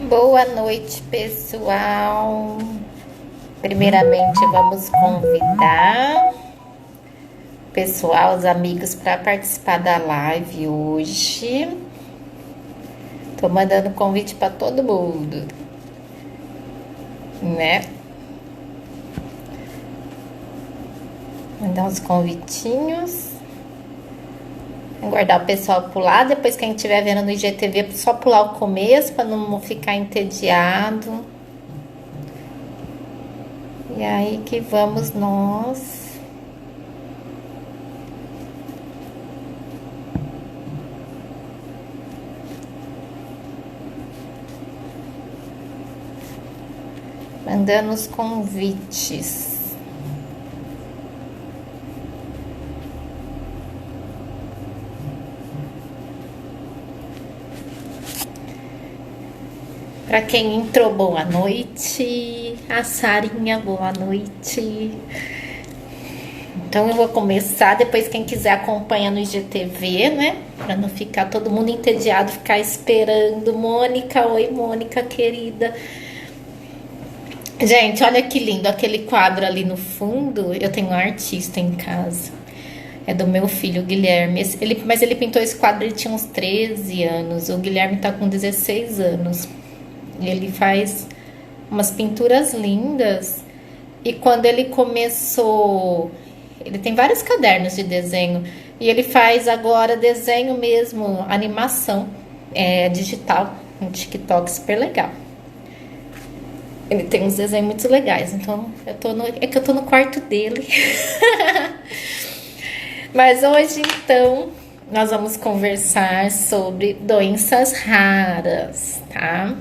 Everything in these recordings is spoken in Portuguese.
Boa noite, pessoal. Primeiramente, vamos convidar o pessoal, os amigos, para participar da live hoje. Tô mandando convite para todo mundo, né? Mandar uns convitinhos. Guardar o pessoal pular. Depois, quem estiver vendo no IGTV, só pular o começo para não ficar entediado. E aí que vamos nós. Mandando os convites. Para quem entrou, boa noite. A Sarinha, boa noite. Então eu vou começar, depois quem quiser acompanha no IGTV, né? Para não ficar todo mundo entediado, ficar esperando. Mônica, oi Mônica querida. Gente, olha que lindo aquele quadro ali no fundo. Eu tenho um artista em casa. É do meu filho, Guilherme. Mas ele pintou esse quadro, ele tinha uns 13 anos. O Guilherme tá com 16 anos. Ele faz umas pinturas lindas. E quando ele começou... Ele tem vários cadernos de desenho. E ele faz agora desenho mesmo, animação digital, no TikTok, super legal. Ele tem uns desenhos muito legais. Então, é que eu tô no quarto dele. Mas hoje, então, nós vamos conversar sobre doenças raras, tá?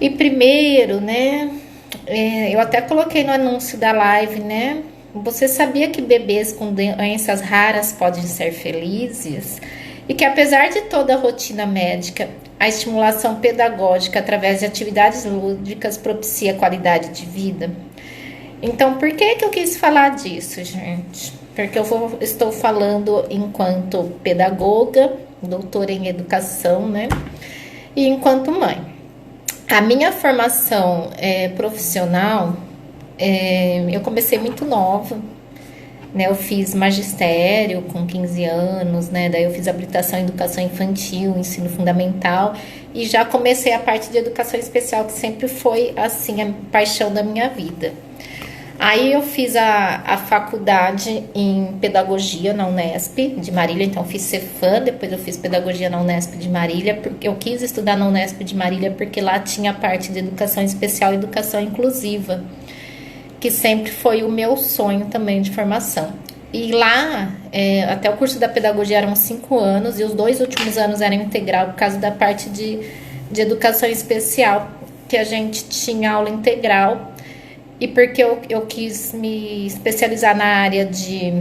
E primeiro, né, eu até coloquei no anúncio da live, né? Você sabia que bebês com doenças raras podem ser felizes? E que apesar de toda a rotina médica, a estimulação pedagógica através de atividades lúdicas propicia qualidade de vida? Então, por que eu quis falar disso, gente? Porque estou falando enquanto pedagoga, doutora em educação, né? E enquanto mãe. A minha formação profissional, eu comecei muito nova, né? Eu fiz magistério com 15 anos, né? Daí eu fiz habilitação em educação infantil, ensino fundamental, e já comecei a parte de educação especial, que sempre foi, assim, a paixão da minha vida. Aí eu fiz a faculdade em pedagogia na Unesp de Marília, então fiz Cefam, depois eu fiz pedagogia na Unesp de Marília, porque eu quis estudar na Unesp de Marília porque lá tinha a parte de educação especial e educação inclusiva, que sempre foi o meu sonho também de formação. E lá, até o curso da pedagogia eram 5 anos, e os 2 últimos anos eram integral por causa da parte de educação especial, que a gente tinha aula integral. E porque eu quis me especializar na área de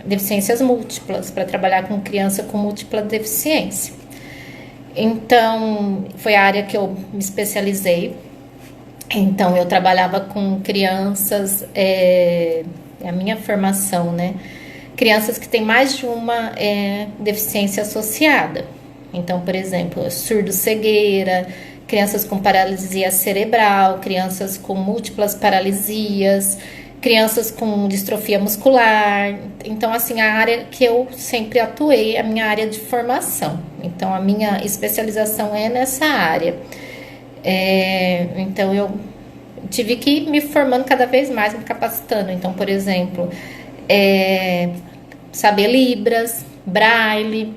deficiências múltiplas, para trabalhar com criança com múltipla deficiência. Então, foi a área que eu me especializei. Então, eu trabalhava com crianças, a minha formação, né? Crianças que têm mais de uma deficiência associada. Então, por exemplo, surdo-cegueira, crianças com paralisia cerebral, crianças com múltiplas paralisias, crianças com distrofia muscular. Então, assim, a área que eu sempre atuei, a minha área de formação. Então, a minha especialização é nessa área. Então, eu tive que ir me formando cada vez mais, me capacitando. Então, por exemplo, saber Libras, Braille,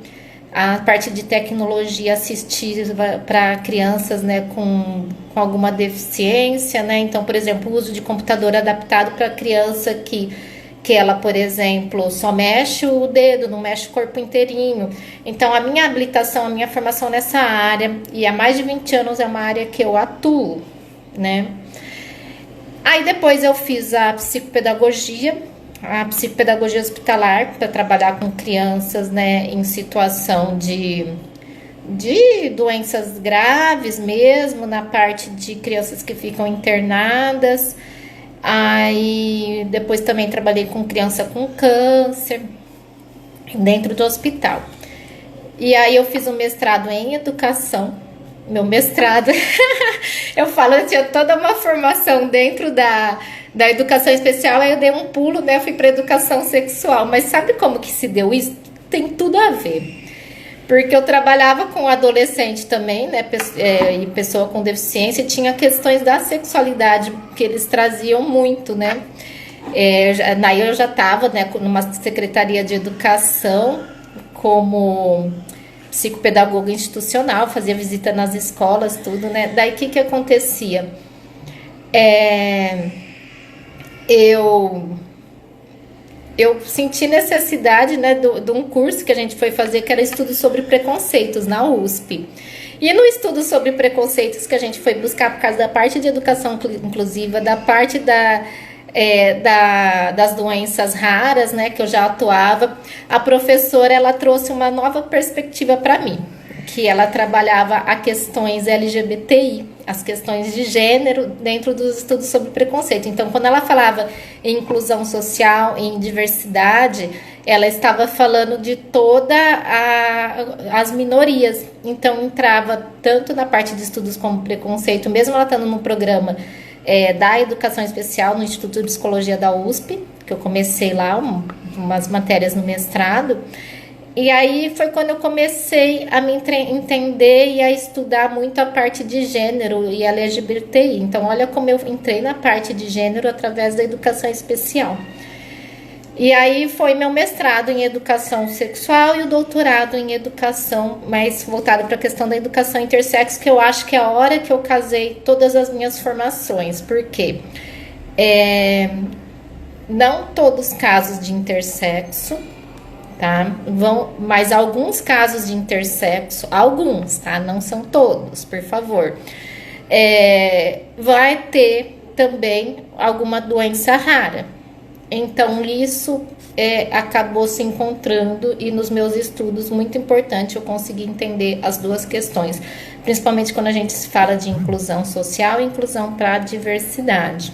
a parte de tecnologia assistiva para crianças, né, com alguma deficiência, né? Então, por exemplo, o uso de computador adaptado para criança que ela, por exemplo, só mexe o dedo, não mexe o corpo inteirinho. Então, a minha habilitação, a minha formação nessa área, e há mais de 20 anos é uma área que eu atuo, né? Aí depois eu fiz a psicopedagogia hospitalar, para trabalhar com crianças, né, em situação de doenças graves mesmo, na parte de crianças que ficam internadas. Aí depois também trabalhei com criança com câncer dentro do hospital. E aí eu fiz um mestrado em educação Meu mestrado, eu falo, eu tinha toda uma formação dentro da educação especial, aí eu dei um pulo, né? Fui para educação sexual. Mas sabe como que se deu isso? Tem tudo a ver. Porque eu trabalhava com adolescente também, né? E pessoa com deficiência, e tinha questões da sexualidade que eles traziam muito, né? Daí eu já estava, né, numa secretaria de educação como psicopedagoga institucional, fazia visita nas escolas, tudo, né? Daí o que acontecia? É, eu eu senti necessidade, né, de um curso que a gente foi fazer, que era estudo sobre preconceitos na USP. E no estudo sobre preconceitos que a gente foi buscar por causa da parte de educação inclusiva, da parte das doenças raras, né, que eu já atuava, a professora ela trouxe uma nova perspectiva para mim, que ela trabalhava as questões LGBTI, as questões de gênero dentro dos estudos sobre preconceito. Então, quando ela falava em inclusão social, em diversidade, ela estava falando de todas as minorias. Então, entrava tanto na parte de estudos como preconceito, mesmo ela estando no programa da educação especial no Instituto de Psicologia da USP, que eu comecei lá umas matérias no mestrado. E aí foi quando eu comecei a me entender e a estudar muito a parte de gênero e LGBTI. Então, olha como eu entrei na parte de gênero através da educação especial. E aí foi meu mestrado em educação sexual e o doutorado em educação, mais voltado para a questão da educação intersexo, que eu acho que é a hora que eu casei todas as minhas formações. Por quê? Não todos os casos de intersexo, tá? Mas alguns casos de intersexo, alguns, tá? Não são todos, por favor. Vai ter também alguma doença rara. Então, isso acabou se encontrando e nos meus estudos, muito importante, eu consegui entender as duas questões, principalmente quando a gente se fala de inclusão social e inclusão para a diversidade.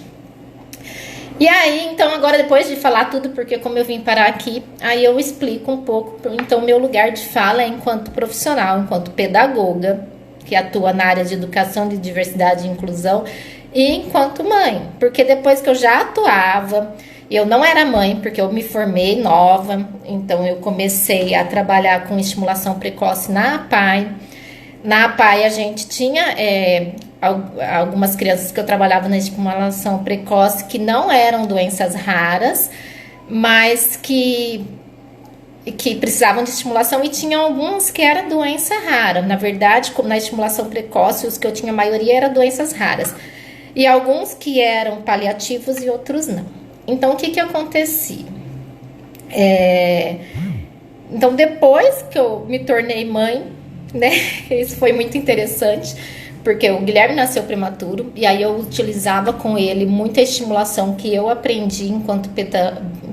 E aí, então, agora depois de falar tudo, porque como eu vim parar aqui, aí eu explico um pouco. Então, meu lugar de fala é enquanto profissional, enquanto pedagoga, que atua na área de educação de diversidade e inclusão, e enquanto mãe, porque depois que eu já atuava, eu não era mãe, porque eu me formei nova, então eu comecei a trabalhar com estimulação precoce na APAE. Na APAE a gente tinha algumas crianças que eu trabalhava na estimulação precoce que não eram doenças raras, mas que precisavam de estimulação, e tinha alguns que era doença rara. Na verdade, como na estimulação precoce, os que eu tinha, a maioria eram doenças raras. E alguns que eram paliativos e outros não. Então, o que acontecia? Então, depois que eu me tornei mãe, né? Isso foi muito interessante, porque o Guilherme nasceu prematuro, e aí eu utilizava com ele muita estimulação que eu aprendi enquanto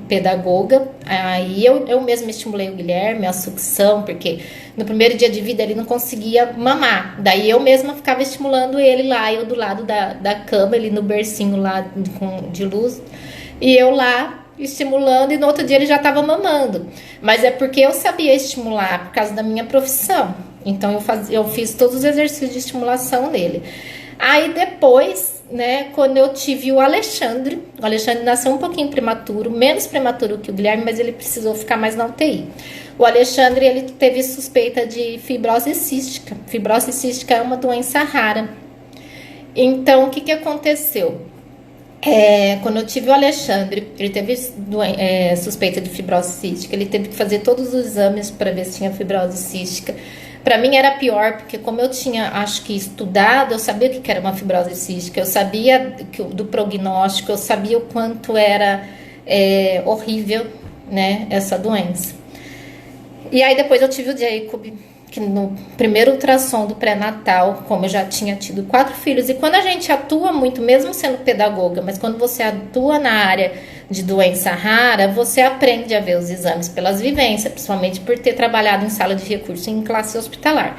pedagoga. Aí eu mesma estimulei o Guilherme, a sucção, porque no primeiro dia de vida ele não conseguia mamar. Daí eu mesma ficava estimulando ele lá, eu do lado da cama, ele no bercinho lá de luz, e eu lá estimulando, e no outro dia ele já estava mamando. Mas é porque eu sabia estimular por causa da minha profissão. Então eu fiz todos os exercícios de estimulação nele. Aí depois, né, quando eu tive o Alexandre nasceu um pouquinho prematuro, menos prematuro que o Guilherme, mas ele precisou ficar mais na UTI. O Alexandre, ele teve suspeita de fibrose cística. Fibrose cística é uma doença rara. Então, o que aconteceu? Quando eu tive o Alexandre, ele teve suspeita de fibrose cística, ele teve que fazer todos os exames para ver se tinha fibrose cística. Para mim era pior, porque como eu tinha, acho que estudado, eu sabia o que era uma fibrose cística, eu sabia do prognóstico, eu sabia o quanto era horrível, né, essa doença. E aí depois eu tive o Jacob, que no primeiro ultrassom do pré-natal, como eu já tinha tido 4 filhos, e quando a gente atua muito, mesmo sendo pedagoga, mas quando você atua na área de doença rara, você aprende a ver os exames pelas vivências, principalmente por ter trabalhado em sala de recurso em classe hospitalar.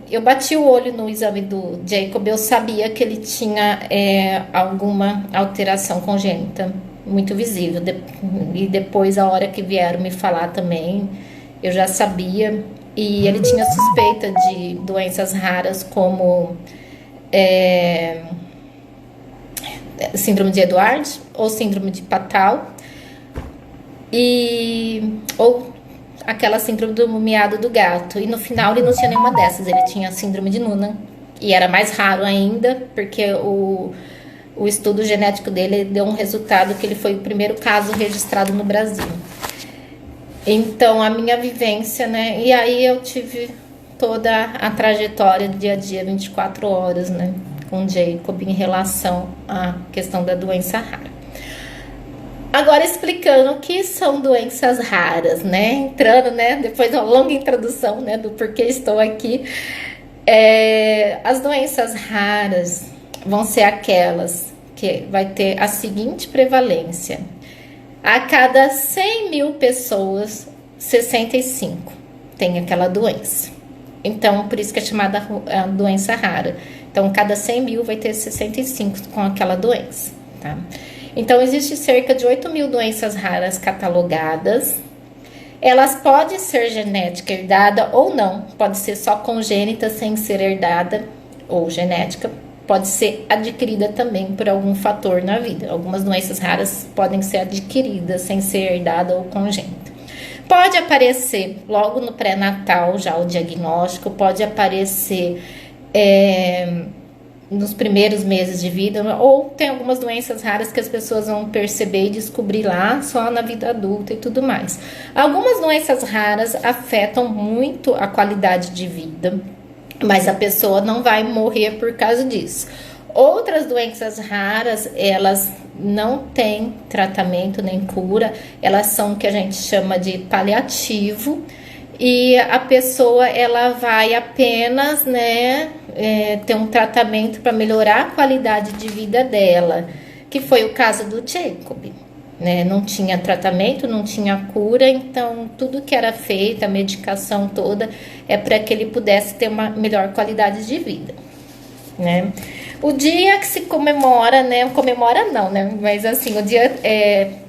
Eu bati o olho no exame do Jacob, eu sabia que ele tinha alguma alteração congênita muito visível, e depois a hora que vieram me falar também, eu já sabia, e ele tinha suspeita de doenças raras como síndrome de Edwards ou síndrome de Patal ou aquela síndrome do miado do gato. E no final ele não tinha nenhuma dessas, ele tinha síndrome de Noonan. E era mais raro ainda, porque o estudo genético dele deu um resultado que ele foi o primeiro caso registrado no Brasil. Então, a minha vivência, né? E aí eu tive toda a trajetória do dia a dia, 24 horas, né? Com o Jacob em relação à questão da doença rara. Agora explicando o que são doenças raras, né? Entrando, né? Depois de uma longa introdução, né? Do porquê estou aqui. As doenças raras vão ser aquelas que vai ter a seguinte prevalência: a cada 100 mil pessoas, 65 tem aquela doença. Então, por isso que é chamada a doença rara. Então, cada 100 mil vai ter 65 com aquela doença, tá? Então, existe cerca de 8 mil doenças raras catalogadas. Elas podem ser genética herdada ou não. Pode ser só congênita sem ser herdada ou genética. Pode ser adquirida também por algum fator na vida. Algumas doenças raras podem ser adquiridas sem ser herdada ou congênita. Pode aparecer logo no pré-natal já o diagnóstico. Pode aparecer nos primeiros meses de vida, ou tem algumas doenças raras que as pessoas vão perceber e descobrir lá só na vida adulta e tudo mais. Algumas doenças raras afetam muito a qualidade de vida, mas a pessoa não vai morrer por causa disso. Outras doenças raras, elas não têm tratamento nem cura, elas são o que a gente chama de paliativo, e a pessoa ela vai apenas, né, ter um tratamento para melhorar a qualidade de vida dela, que foi o caso do Jacob, né? Não tinha tratamento, não tinha cura, então tudo que era feito, a medicação toda, é para que ele pudesse ter uma melhor qualidade de vida, né? O dia que se comemora, né? Comemora não, né? Mas assim, o dia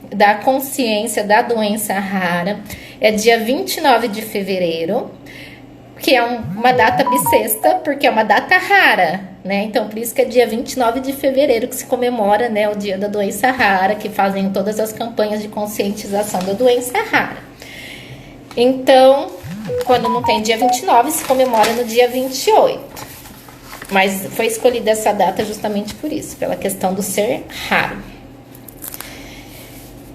da consciência da doença rara é dia 29 de fevereiro, que é uma data bissexta, porque é uma data rara, né? Então, por isso que é dia 29 de fevereiro que se comemora, né, o dia da doença rara, que fazem todas as campanhas de conscientização da doença rara. Então, quando não tem dia 29, se comemora no dia 28. Mas foi escolhida essa data justamente por isso, pela questão do ser raro.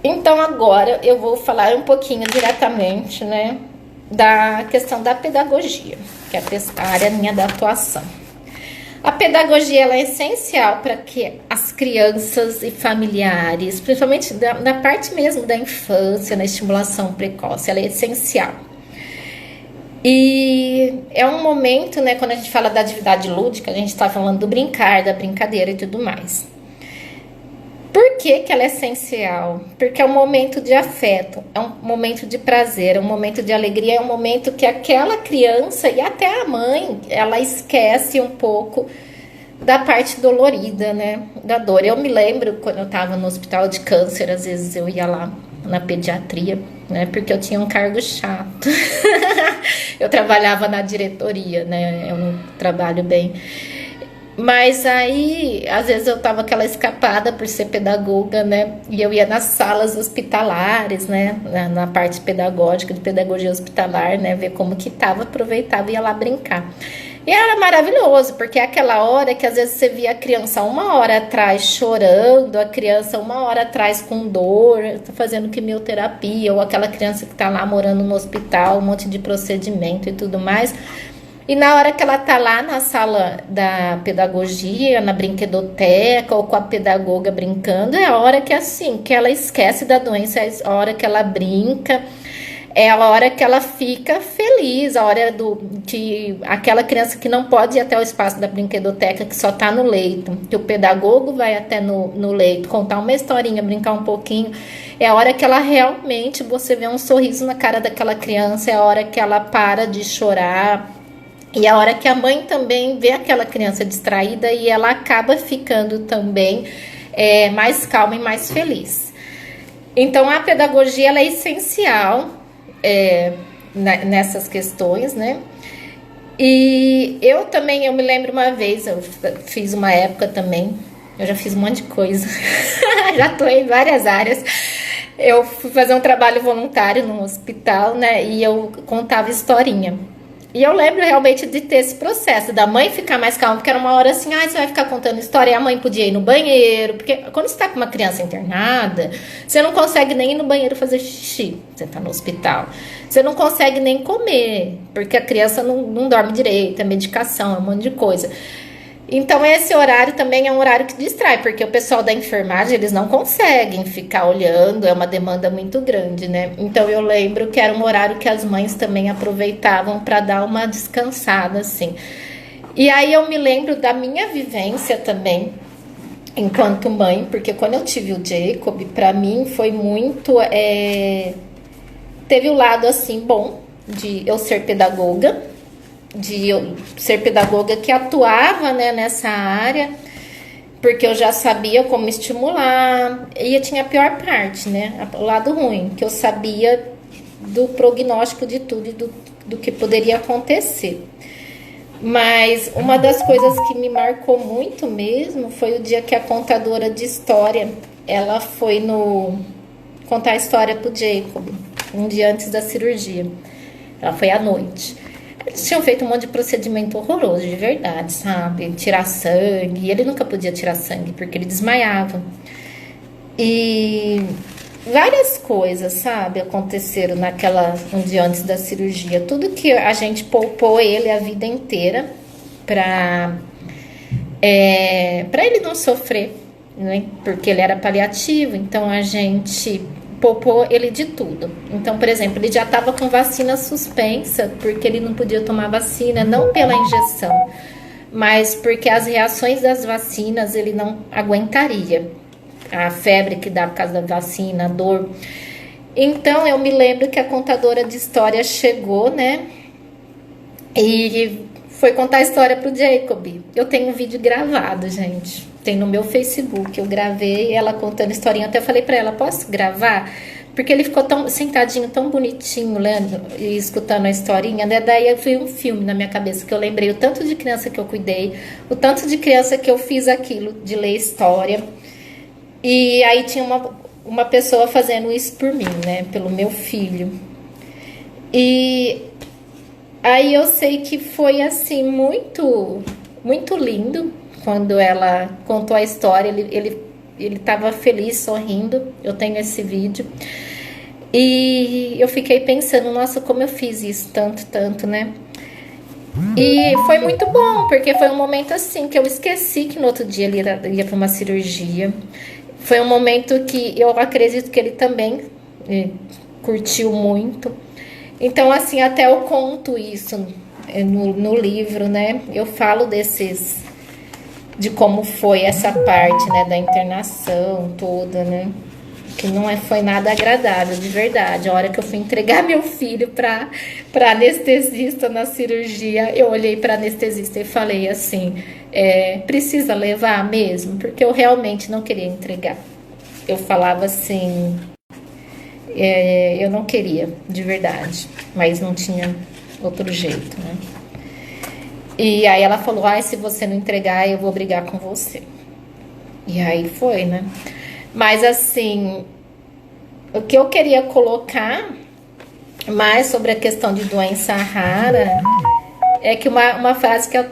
Então, agora eu vou falar um pouquinho diretamente, né, da questão da pedagogia, que é a área minha da atuação. A pedagogia ela é essencial para que as crianças e familiares, principalmente na parte mesmo da infância, na estimulação precoce, ela é essencial. E é um momento, né, quando a gente fala da atividade lúdica, a gente está falando do brincar, da brincadeira e tudo mais. Por que ela é essencial? Porque é um momento de afeto, é um momento de prazer, é um momento de alegria, é um momento que aquela criança e até a mãe, ela esquece um pouco da parte dolorida, né? Da dor. Eu me lembro quando eu estava no hospital de câncer, às vezes eu ia lá na pediatria, né? Porque eu tinha um cargo chato. Eu trabalhava na diretoria, né? Eu não trabalho bem. Mas aí, às vezes eu tava aquela escapada por ser pedagoga, né? E eu ia nas salas hospitalares, né? Na parte pedagógica, de pedagogia hospitalar, né? Ver como que tava, aproveitava e ia lá brincar. E era maravilhoso, porque é aquela hora que às vezes você via a criança 1 hora atrás chorando, a criança 1 hora atrás com dor, fazendo quimioterapia, ou aquela criança que tá lá morando no hospital, um monte de procedimento e tudo mais. E na hora que ela tá lá na sala da pedagogia, na brinquedoteca, ou com a pedagoga brincando, é a hora que assim, que ela esquece da doença, é a hora que ela brinca, é a hora que ela fica feliz, a hora que aquela criança que não pode ir até o espaço da brinquedoteca, que só tá no leito, que o pedagogo vai até no leito, contar uma historinha, brincar um pouquinho, é a hora que ela realmente, você vê um sorriso na cara daquela criança, é a hora que ela para de chorar. E a hora que a mãe também vê aquela criança distraída e ela acaba ficando também mais calma e mais feliz. Então, a pedagogia ela é essencial nessas questões, né? E eu também, eu me lembro uma vez, eu fiz uma época também, eu já fiz um monte de coisa, já tô em várias áreas. Eu fui fazer um trabalho voluntário num hospital, né? E eu contava historinha. E eu lembro realmente de ter esse processo, da mãe ficar mais calma, porque era uma hora assim, você vai ficar contando história, e a mãe podia ir no banheiro, porque quando você tá com uma criança internada, você não consegue nem ir no banheiro fazer xixi, você tá no hospital. Você não consegue nem comer, porque a criança não dorme direito, é medicação, é um monte de coisa. Então esse horário também é um horário que distrai, porque o pessoal da enfermagem, eles não conseguem ficar olhando, é uma demanda muito grande, né? Então eu lembro que era um horário que as mães também aproveitavam para dar uma descansada, assim. E aí eu me lembro da minha vivência também, enquanto mãe, porque quando eu tive o Jacob, para mim foi muito... Teve o lado, assim, bom de eu ser pedagoga, de eu ser pedagoga que atuava, né, nessa área, porque eu já sabia como estimular, e eu tinha a pior parte, né, o lado ruim, que eu sabia do prognóstico de tudo e do que poderia acontecer. Mas uma das coisas que me marcou muito mesmo foi o dia que a contadora de história, ela foi contar a história pro Jacob, um dia antes da cirurgia. Ela foi à noite. Eles tinham feito um monte de procedimento horroroso, de verdade, sabe? Tirar sangue. E ele nunca podia tirar sangue, porque ele desmaiava. E várias coisas, sabe, aconteceram um dia antes da cirurgia. Tudo que a gente poupou ele a vida inteira para ele não sofrer, né? Porque ele era paliativo, então a gente poupou ele de tudo. Então, por exemplo, ele já estava com vacina suspensa, porque ele não podia tomar vacina, não pela injeção, mas porque as reações das vacinas ele não aguentaria. A febre que dá por causa da vacina, a dor. Então, eu me lembro que a contadora de história chegou, né? E foi contar a história pro Jacob. Eu tenho um vídeo gravado, gente. Tem no meu Facebook. Eu gravei ela contando historinha. Até falei pra ela, posso gravar? Porque ele ficou tão sentadinho, tão bonitinho, lendo e escutando a historinha, né? Daí eu fui um filme na minha cabeça, que eu lembrei o tanto de criança que eu cuidei, o tanto de criança que eu fiz aquilo, de ler história. E aí tinha uma pessoa fazendo isso por mim, né? Pelo meu filho. E aí eu sei que foi assim muito, muito lindo quando ela contou a história. Ele estava feliz, sorrindo. Eu tenho esse vídeo. E eu fiquei pensando, nossa, como eu fiz isso tanto, né? E foi muito bom, porque foi um momento assim que eu esqueci que no outro dia ele ia para uma cirurgia. Foi um momento que eu acredito que ele também curtiu muito. Então, assim, até eu conto isso no livro, né? Eu falo de como foi essa parte, né, da internação toda, né? Que foi nada agradável, de verdade. A hora que eu fui entregar meu filho para anestesista na cirurgia, eu olhei para anestesista e falei assim, precisa levar mesmo? Porque eu realmente não queria entregar. Eu falava assim, eu não queria, de verdade, mas não tinha outro jeito, né? E aí ela falou, se você não entregar, eu vou brigar com você. E aí foi, né? Mas assim, o que eu queria colocar mais sobre a questão de doença rara é que uma frase que eu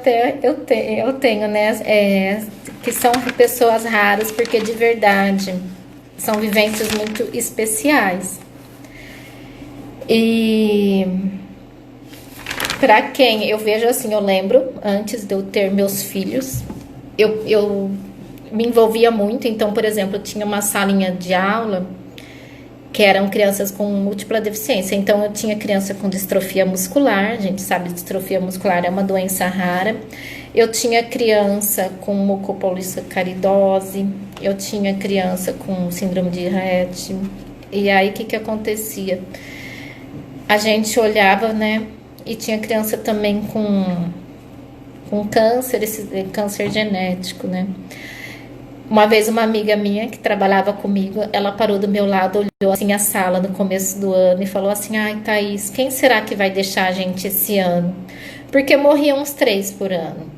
tenho, né? Que são pessoas raras, porque de verdade são vivências muito especiais. E para quem eu vejo assim, eu lembro antes de eu ter meus filhos, eu me envolvia muito. Então, por exemplo, eu tinha uma salinha de aula que eram crianças com múltipla deficiência. Então, eu tinha criança com distrofia muscular. A gente sabe que distrofia muscular é uma doença rara. Eu tinha criança com mucopolissacaridose. Eu tinha criança com síndrome de Rett. E aí, o que acontecia? A gente olhava, né? E tinha criança também com câncer, esse câncer genético, né? Uma vez uma amiga minha que trabalhava comigo, ela parou do meu lado, olhou assim a sala no começo do ano e falou assim: ai, Thaís, quem será que vai deixar a gente esse ano? Porque morriam uns 3 por ano,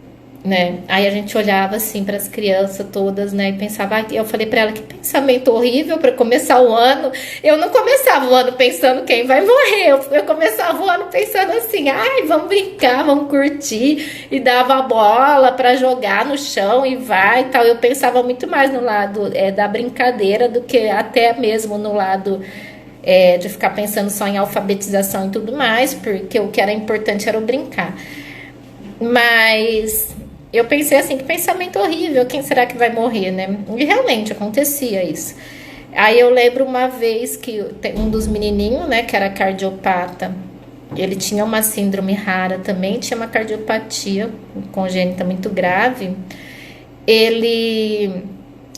né? Aí a gente olhava assim para as crianças todas, né? E pensava, ai, eu falei para ela que pensamento horrível para começar o ano. Eu não começava o ano pensando quem vai morrer, eu começava o ano pensando assim, ai, vamos brincar, vamos curtir, e dava a bola para jogar no chão e vai e tal. Eu pensava muito mais no lado da brincadeira do que até mesmo no lado de ficar pensando só em alfabetização e tudo mais, porque o que era importante era o brincar. Mas eu pensei assim, que pensamento horrível, quem será que vai morrer, né? E realmente acontecia isso. Aí eu lembro uma vez que um dos menininhos, né, que era cardiopata, ele tinha uma síndrome rara também, tinha uma cardiopatia congênita muito grave. Ele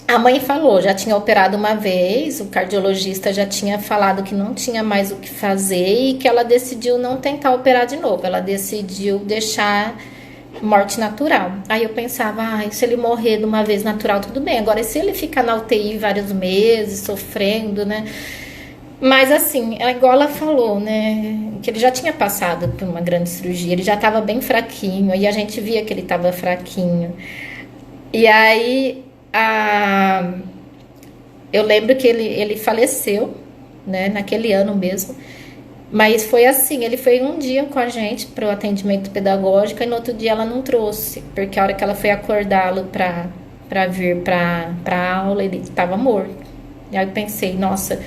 A mãe falou, já tinha operado uma vez, o cardiologista já tinha falado que não tinha mais o que fazer e que ela decidiu não tentar operar de novo, ela decidiu deixar morte natural. Aí eu pensava, se ele morrer de uma vez natural, tudo bem. Agora, se ele ficar na UTI vários meses, sofrendo, né? Mas assim, é igual ela falou, né? Que ele já tinha passado por uma grande cirurgia, ele já estava bem fraquinho, e a gente via que ele estava fraquinho. E aí, eu lembro que ele faleceu, né? Naquele ano mesmo. Mas foi assim, ele foi um dia com a gente para o atendimento pedagógico e no outro dia ela não trouxe, porque a hora que ela foi acordá-lo para vir para aula, ele estava morto. E aí eu pensei, nossa,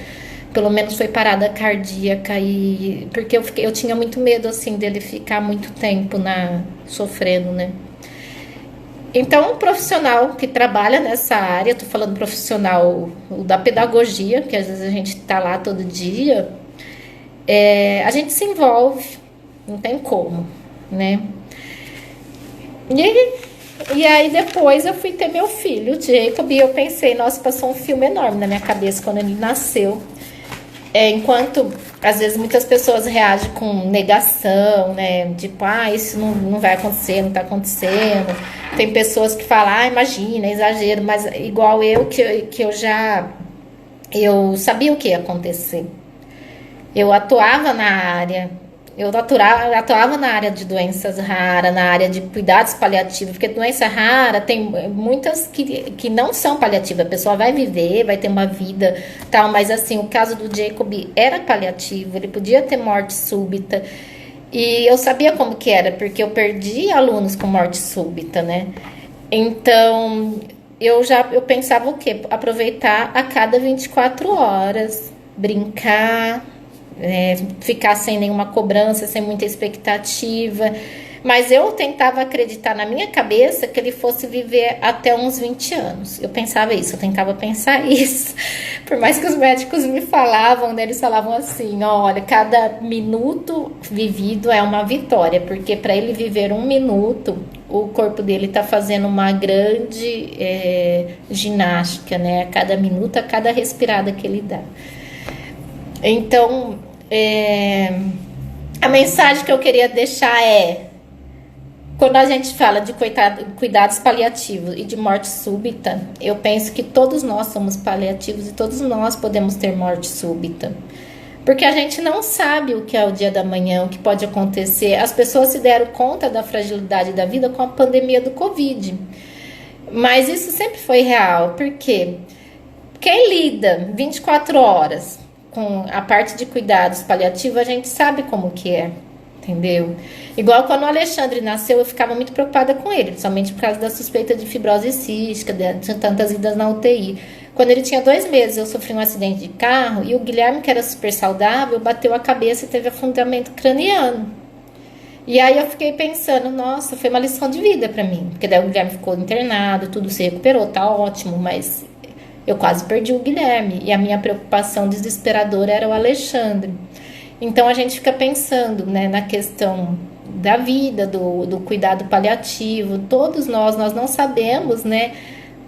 pelo menos foi parada cardíaca e porque eu tinha muito medo assim dele ficar muito tempo sofrendo, né? Então, um profissional que trabalha nessa área, tô falando profissional da pedagogia, que às vezes a gente tá lá todo dia, a gente se envolve, não tem como, né? E aí depois eu fui ter meu filho, o Jacob, e eu pensei, nossa, passou um filme enorme na minha cabeça quando ele nasceu. Enquanto às vezes muitas pessoas reagem com negação, né? Tipo, isso não vai acontecer, não tá acontecendo. Tem pessoas que falam, imagina, exagero, mas igual que eu sabia o que ia acontecer. Eu atuava na área, atuava na área de doenças raras, na área de cuidados paliativos, porque doença rara tem muitas que não são paliativas, a pessoa vai viver, vai ter uma vida, tal, mas assim, o caso do Jacob era paliativo, ele podia ter morte súbita, e eu sabia como que era, porque eu perdi alunos com morte súbita, né? Então, eu pensava o quê? Aproveitar a cada 24 horas, brincar, ficar sem nenhuma cobrança, sem muita expectativa. Mas eu tentava acreditar na minha cabeça que ele fosse viver até uns 20 anos. Eu pensava isso, eu tentava pensar isso. Por mais que os médicos me falavam, né, eles falavam assim, olha, cada minuto vivido é uma vitória, porque para ele viver um minuto, o corpo dele está fazendo uma grande ginástica, né? A cada minuto, a cada respirada que ele dá. Então, a mensagem que eu queria deixar quando a gente fala de cuidados paliativos e de morte súbita, eu penso que todos nós somos paliativos e todos nós podemos ter morte súbita. Porque a gente não sabe o que é o dia da manhã, o que pode acontecer. As pessoas se deram conta da fragilidade da vida com a pandemia do Covid. Mas isso sempre foi real, porque quem lida 24 horas com a parte de cuidados paliativos, a gente sabe como que é, entendeu? Igual quando o Alexandre nasceu, eu ficava muito preocupada com ele, principalmente por causa da suspeita de fibrose cística, de tantas idas na UTI. Quando ele tinha 2 meses, eu sofri um acidente de carro e o Guilherme, que era super saudável, bateu a cabeça e teve afundamento craniano. E aí eu fiquei pensando, nossa, foi uma lição de vida pra mim, porque daí o Guilherme ficou internado, tudo se recuperou, tá ótimo, mas eu quase perdi o Guilherme e a minha preocupação desesperadora era o Alexandre. Então a gente fica pensando, né, na questão da vida, do cuidado paliativo. Todos nós não sabemos, né,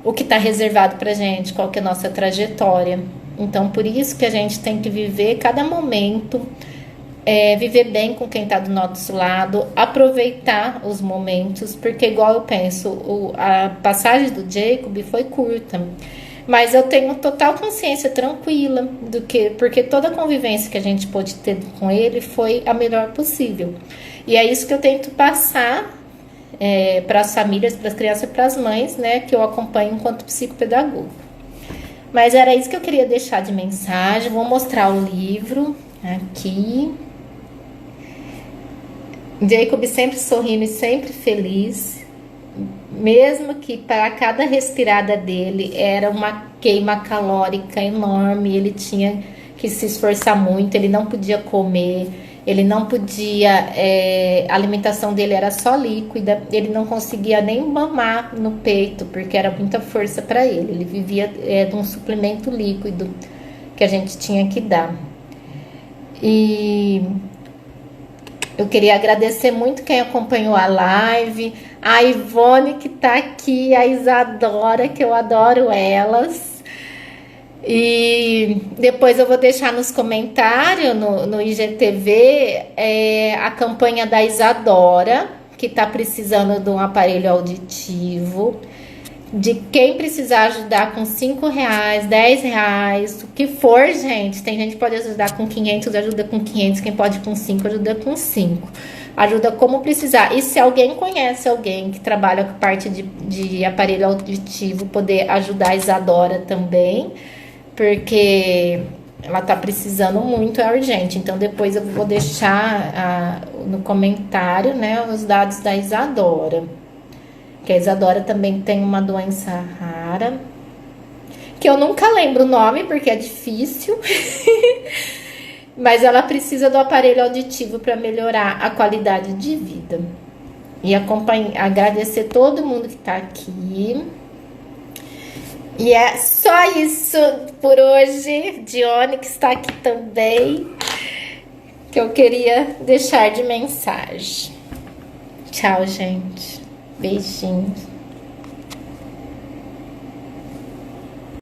o que está reservado para gente, qual que é a nossa trajetória. Então por isso que a gente tem que viver cada momento viver bem com quem tá do nosso lado, aproveitar os momentos, porque igual eu penso, a passagem do Jacob foi curta, mas eu tenho total consciência tranquila do que, porque toda a convivência que a gente pôde ter com ele foi a melhor possível. E é isso que eu tento passar para as famílias, para as crianças e para as mães, né, que eu acompanho enquanto psicopedagogo. Mas era isso que eu queria deixar de mensagem. Vou mostrar o livro aqui. Jacob sempre sorrindo e sempre feliz, mesmo que para cada respirada dele era uma queima calórica enorme, ele tinha que se esforçar muito, ele não podia comer, ele não podia, a alimentação dele era só líquida, ele não conseguia nem mamar no peito, porque era muita força para ele vivia de um suplemento líquido que a gente tinha que dar. E eu queria agradecer muito quem acompanhou a live, a Ivone que tá aqui, a Isadora, que eu adoro elas. E depois eu vou deixar nos comentários, no IGTV, a campanha da Isadora, que tá precisando de um aparelho auditivo. De quem precisar ajudar com R$ 5, R$ 10, o que for, gente. Tem gente que pode ajudar com 500, ajuda com 500. Quem pode com 5, ajuda com 5. Ajuda como precisar. E se alguém conhece alguém que trabalha com parte de aparelho auditivo, poder ajudar a Isadora também, porque ela tá precisando muito, é urgente. Então depois eu vou deixar no comentário, né, os dados da Isadora. Que a Isadora também tem uma doença rara, que eu nunca lembro o nome porque é difícil, mas ela precisa do aparelho auditivo para melhorar a qualidade de vida. E agradecer todo mundo que está aqui. E é só isso por hoje. Dione, que está aqui também, que eu queria deixar de mensagem. Tchau, gente. Beijinhos.